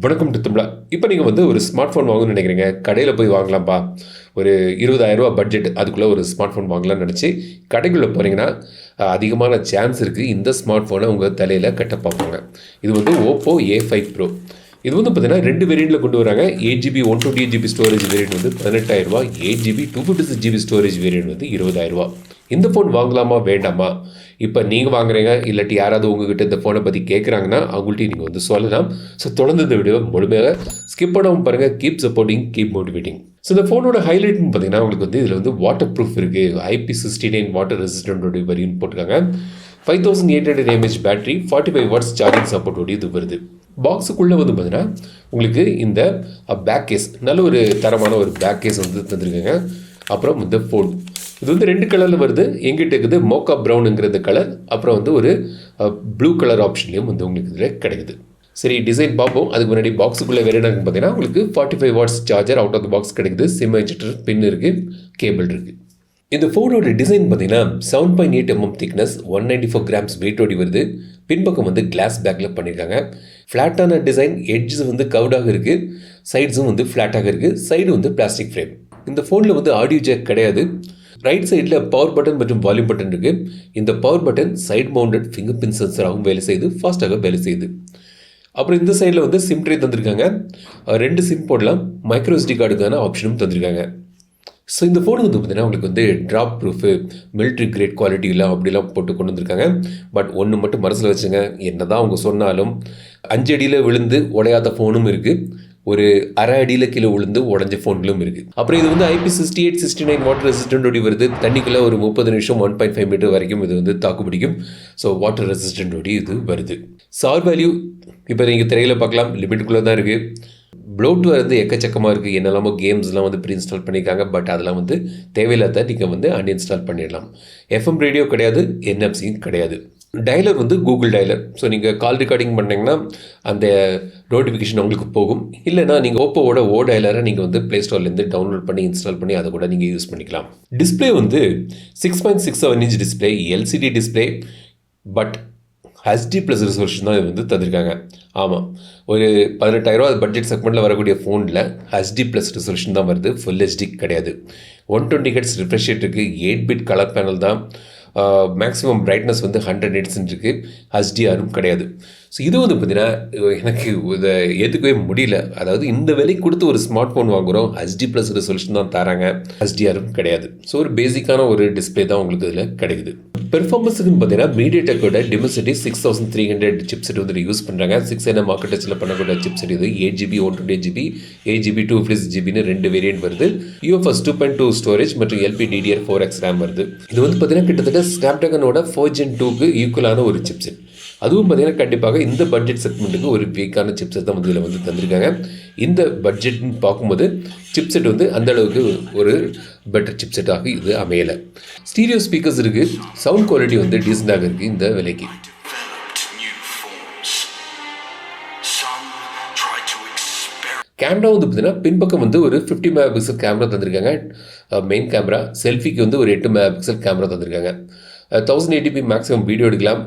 வணக்கம் டு தமிழா. இப்போ நீங்கள் வந்து ஒரு ஸ்மார்ட் ஃபோன் வாங்கணும்னு நினைக்கிறீங்க, கடையில் போய் வாங்கலாம்ப்பா, ஒரு 20,000 பட்ஜெட், அதுக்குள்ளே ஒரு ஸ்மார்ட் ஃபோன் வாங்கலாம்னு நினச்சி கடைக்குள்ளே போனீங்கன்னா அதிகமான சான்ஸ் இருக்குது இந்த ஸ்மார்ட் ஃபோனை உங்கள் தலையில் கட்ட பார்ப்பாங்க. இது வந்து Oppo A5 Pro. இது வந்து பார்த்தீங்கன்னா 2 வேரியண்ட்டில் கொண்டு வராங்க. 8GB 128GB ஸ்டோரேஜ் வேரியண்ட் வந்து 18,000, 8GB 256GB ஸ்டோரேஜ் வேரியண்ட் வந்து 20,000. இந்த ஃபோன் வாங்கலாமா வேண்டாமா? இப்போ நீங்கள் வாங்குறீங்க, இல்லாட்டி யாராவது உங்ககிட்ட இந்த ஃபோனை பற்றி கேட்குறாங்கன்னா அவங்கள்ட்டையும் நீங்கள் வந்து சொல்லலாம். ஸோ தொடர்ந்து இந்த வீடியோ முழுமையாக ஸ்கிப் பண்ணாமல் பாருங்கள். Keep supporting, keep motivating. So இந்த ஃபோனோட ஹைலைட்னு பார்த்தீங்கன்னா உங்களுக்கு வந்து இதில் வந்து வாட்டர் ப்ரூஃப் இருக்குது, IP69 வாட்டர் ரெசிஸ்டன்டோடைய வரின்னு போட்டிருக்காங்க. 5800 mAh பேட்டரி, 45 வாட்ஸ் சார்ஜிங் சப்போர்ட்டோடு இது வருது. பாக்ஸுக்குள்ளே வந்து பார்த்தீங்கன்னா உங்களுக்கு இந்த பேக் கேஸ், நல்ல ஒரு தரமான ஒரு பேக் கேஸ் வந்து தந்துருக்காங்க. அப்புறம் இந்த ஃபோன் இது வந்து 2 கலரில் வருது. எங்கிட்ட இருக்குது மோக்கா ப்ரௌனுங்கிறது கலர், அப்புறம் வந்து ஒரு ப்ளூ கலர் ஆப்ஷன்லேயும் வந்து உங்களுக்கு இதில் கிடைக்குது. சரி, டிசைன் பார்ப்போம். அதுக்கு முன்னாடி பாக்ஸுக்குள்ளே வேறு என்னன்னு பார்த்தீங்கன்னா உங்களுக்கு 45 watts charger out of the box கிடைக்குது. சிம் இன்ஜெக்டர் பின் இருக்குது, கேபிள் இருக்குது. இந்த ஃபோனோட டிசைன் பார்த்தீங்கன்னா 7.8 mm திக்னஸ், 194 கிராம்ஸ் வெயிட்டோடி வருது. பின்பக்கம் வந்து கிளாஸ் பேக்கில் பண்ணியிருக்காங்க. ஃப்ளாட்டான டிசைன், எட்ஜஸ் வந்து கவுடாக இருக்குது, சைட்ஸும் வந்து ஃப்ளாட்டாக இருக்குது, சைடு வந்து பிளாஸ்டிக் ஃப்ரேம். இந்த ஃபோனில் வந்து ஆடியோ ஜாக் கிடையாது. ரைட் சைடில் பவர் பட்டன் மற்றும் வால்யூம் பட்டன் இருக்குது. இந்த power button side mounted fingerprint சென்சராகவும் வேலை செய்யுது, ஃபாஸ்ட்டாக வேலை செய்யுது. அப்புறம் இந்த சைடில் வந்து சிம் ட்ரே தந்திருக்காங்க. 2 சிம் போடலாம், மைக்ரோ SD கார்டுக்கான ஆப்ஷனும் தந்திருக்காங்க. ஸோ இந்த ஃபோன் வந்து பார்த்தீங்கன்னா உங்களுக்கு வந்து ட்ராப் ப்ரூஃபு, மிலிட்ரி கிரேட் குவாலிட்டிலாம் அப்படிலாம் போட்டு கொண்டு வந்திருக்காங்க. பட் ஒன்று மட்டும் மனசில் வச்சுங்க, என்ன தான் அவங்க சொன்னாலும் 5 அடியில் விழுந்து உடையாத ஃபோனும் இருக்குது, ஒரு அரை அடியில் கீழே விழுந்து உடஞ்ச ஃபோன்களும் இருக்குது. அப்புறம் இது வந்து IP68 69 வாட்டர் ரெசிஸ்டன்டோடி வருது. தண்ணிக்குள்ளே ஒரு 30 நிமிஷம் 1.5 மீட்டர் வரைக்கும் இது வந்து தாக்கு பிடிக்கும். ஸோ வாட்டர் ரெசிஸ்டன்டோடி இது வருது. சார் வேல்யூ இப்போ நீங்கள் திரையில் பார்க்கலாம், லிமிட்டுக்குள்ளே தான் இருக்குது. ப்ளோட்வேர் வந்து எக்கச்சக்கமாக இருக்குது. என்னெல்லாமோ கேம்ஸ்லாம் வந்து ப்ரீ இன்ஸ்டால் பண்ணியிருக்காங்க. பட் அதெல்லாம் வந்து தேவையில்லாத நீங்கள் வந்து அன்இன்ஸ்டால் பண்ணிடலாம். FM ரேடியோ கிடையாது, NFC கிடையாது. டயலர் வந்து கூகுள் டயலர். ஸோ நீங்கள் கால் ரெக்கார்டிங் பண்ணிங்கன்னா அந்த நோட்டிஃபிகேஷன் உங்களுக்கு போகும். இல்லைனா நீங்கள் ஓப்போவோட டயலரை நீங்கள் வந்து ப்ளே ஸ்டோர்லேருந்து டவுன்லோட் பண்ணி இன்ஸ்டால் பண்ணி அதை கூட நீங்கள் யூஸ் பண்ணிக்கலாம். டிஸ்பிளே வந்து 6.67 inch display, LCD display. But HD+ resolution தான் இது வந்து தந்திருக்காங்க. ஆமாம், ஒரு 18,000 பட்ஜெட் செக்மெண்ட்டில் வரக்கூடிய ஃபோனில் HD+ ரெசல்யூஷன் தான் வருது, ஃபுல் HD கிடையாது. 120 Hz ரிஃப்ரெஷ் ரேட் இருக்குது, 8-bit கலர் பேனல் தான். மேக்ஸிமம் பிரைட்னஸ் வந்து 100 nits இருக்குது, HDR கிடையாது. ஸோ இது வந்து பார்த்தீங்கன்னா எனக்கு இதை ஏற்றுக்கவே முடியல. அதாவது இந்த விலை கொடுத்து ஒரு ஸ்மார்ட் ஃபோன் வாங்குகிறோம், HD+ ரெசல்யூஷன் தான் தராங்க, HDR கிடையாது. ஸோ ஒரு பேசிக்கான ஒரு டிஸ்பிளே தான் உங்களுக்கு இதில் கிடைக்குது. பெர்ஃபார்மன்ஸுக்குன்னு பார்த்தீங்கன்னா மீடியாடெக்கோட டிமென்சிட்டி 6300 சிப்செட் வந்து யூஸ் பண்ணுறாங்க. 6nm ஆர்க்கிடெக்சரில் பண்ணக்கூடிய சிப்செட் இது. 8GB 128GB, 8GB 256GB 2 variant வருது. UFS 2.2 ஸ்டோரேஜ் மற்றும் LPDDR4X RAM வருது. இது வந்து பார்த்தீங்கன்னா கிட்டத்தட்ட ஸ்னாப்டிராகனோட 4 Gen 2க்கு ஈக்குவலான ஒரு சிப்செட். அதுவும் பார்த்தீங்கன்னா கண்டிப்பாக இந்த பட்ஜெட் செக்மெண்ட்டுக்கு ஒரு வீக்கான சிப்செட் தான் வந்து இதில் வந்து தந்திருக்காங்க. இந்த பட்ஜெட்னு பார்க்கும்போது சிப்செட் வந்து அந்த அளவுக்கு ஒரு பெட்டர் சிப்செட்டாக இது அமையலை. ஸ்டீரியோ ஸ்பீக்கர்ஸ் இருக்குது, சவுண்ட் குவாலிட்டி வந்து டீசெண்டாக இருக்குது இந்த விலைக்கு. கேமரா வந்து பார்த்தீங்கன்னா பின்பக்கம் வந்து ஒரு 50 MP கேமரா தந்திருக்காங்க. மெயின் கேமரா, செல்ஃபிக்கு வந்து ஒரு 8 MP கேமரா தந்திருக்காங்க. 1080p மேக்ஸிமம் வீடியோ எடுக்கலாம்.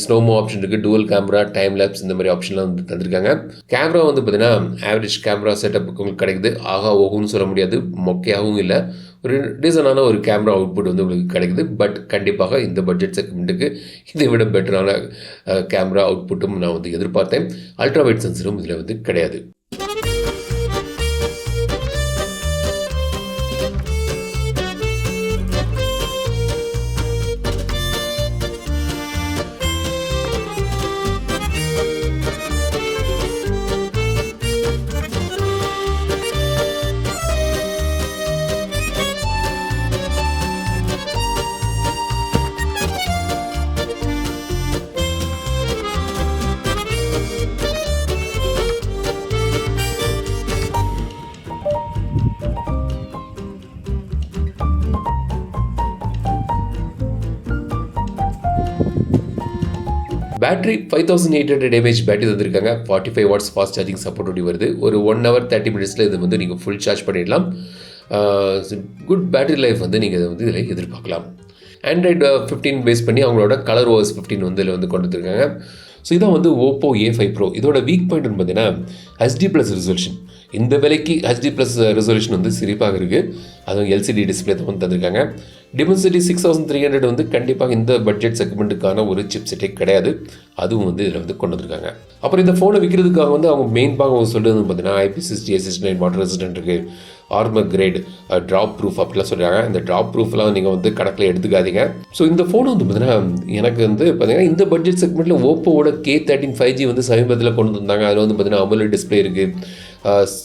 ஸ்னோமோ ஆப்ஷன் இருக்குது, டூவல் கேமரா, டைம் லேப்ஸ், இந்த மாதிரி ஆப்ஷன்லாம் வந்து தந்திருக்காங்க. கேமரா வந்து பார்த்தீங்கன்னா ஆவரேஜ் கேமரா செட்டப் உங்களுக்கு கிடைக்குது. ஆகா ஓகுன்னு சொல்ல முடியாது, மொக்கையாகவும் இல்லை, ஒரு டீசனான ஒரு கேமரா அவுட்புட் வந்து உங்களுக்கு கிடைக்குது. பட் கண்டிப்பாக இந்த பட்ஜெட் செக்மெண்ட்டுக்கு இதை விட பெட்டரான கேமரா அவுட்புட்டும் நான் வந்து எதிர்பார்த்தேன். அல்ட்ரா வைட் சென்சரும் இதில் வந்து கிடையாது. பேட்டரி 5800 mAh பேட்டரி தந்திருக்காங்க. 45 வாட்ஸ் ஃபாஸ்ட் சார்ஜிங் சப்போர்ட்டோடி வருது. ஒரு 1 hour 30 minutes இது வந்து நீங்கள் ஃபுல் சார்ஜ் பண்ணிடலாம். குட் பேட்டரி லைஃப் வந்து நீங்கள் இதை வந்து இதில் எதிர்பார்க்கலாம். ஆண்ட்ராய்டு 15 பேஸ் பண்ணி அவங்களோட கலர் OS 15 வந்து இதில் வந்து கொண்டு வந்துருக்காங்க. ஸோ இதான் வந்து Oppo A5 Pro. இதோட வீக் பாயிண்ட்னு பார்த்தீங்கன்னா HD ப்ளஸ் ரெசல்யூஷன். இந்த விலைக்கு HD ப்ளஸ் ரெசல்யூஷன் வந்து சிறப்பாக இருக்குது. அதுவும் LCD டிஸ்பிளே தான் வந்து தந்திருக்காங்க. டிமென்சிட்டி 6300 வந்து கண்டிப்பாக இந்த பட்ஜெட் செக்மெண்ட்டுக்கான ஒரு சிப் செட்டே கிடையாது. அதுவும் வந்து இதில் வந்து கொண்டு வந்திருக்காங்க. அப்புறம் இந்த ஃபோனை விற்கிறதுக்காக வந்து அவங்க மெயின் பாக அவங்க சொல்கிறது பார்த்தீங்கன்னா IP68 வாட்டர் ரெசிஸ்டன்ட் இருக்குது, ஆர்மர் கிரேட், ட்ராப் ப்ரூஃப் அப்படிலாம் சொல்கிறாங்க. இந்த ட்ராப் ப்ரூஃப்லாம் நீங்கள் வந்து கணக்கில் எடுத்துக்காதீங்க. ஸோ இந்த ஃபோன் வந்து பார்த்தீங்கன்னா எனக்கு வந்து பார்த்தீங்கன்னா இந்த பட்ஜெட் செக்மெண்ட்டில் ஓப்போவோட K13 5G வந்து சமீபத்தில் கொண்டு வந்தாங்க. அதில் வந்து பார்த்தீங்கன்னா AMOLED டிஸ்பிளே இருக்குது,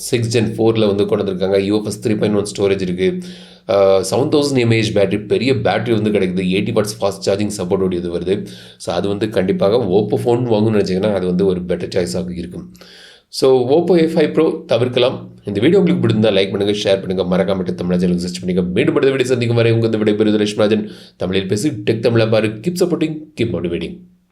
6 Gen 4 வந்து கொண்டு வந்திருக்காங்க, UFS 3.1 ஸ்டோரேஜ் இருக்குது, 7000 mAh பேட்டரி, பெரிய பேட்டரி வந்து கிடைக்குது, 80 வாட்ஸ் ஃபாஸ்ட் சார்ஜிங் சப்போர்ட் இது வருது. ஸோ அது வந்து கண்டிப்பாக ஓப்போ ஃபோன் வாங்கணும்னு நினச்சிங்கன்னா அது வந்து ஒரு பெட்டர் சாய்ஸாக இருக்கும். ஸோ Oppo A5 Pro தவிர்க்கலாம். இந்த வீடியோ உங்களுக்கு பிடிச்சிருந்தால் லைக் பண்ணுங்கள், ஷேர் பண்ணுங்கள், மறக்காமட்டு தமிழ் சேனலுக்கு சர்ச் பண்ணுங்கள். மீண்டும் அடுத்த வீடியோ சந்திக்கும் வரை உங்கள் இந்த விடைபெறுவது லட்சுமராஜன். தமிழில் பேசி டெக் தமிழா பாரு. Keep supporting, keep motivating.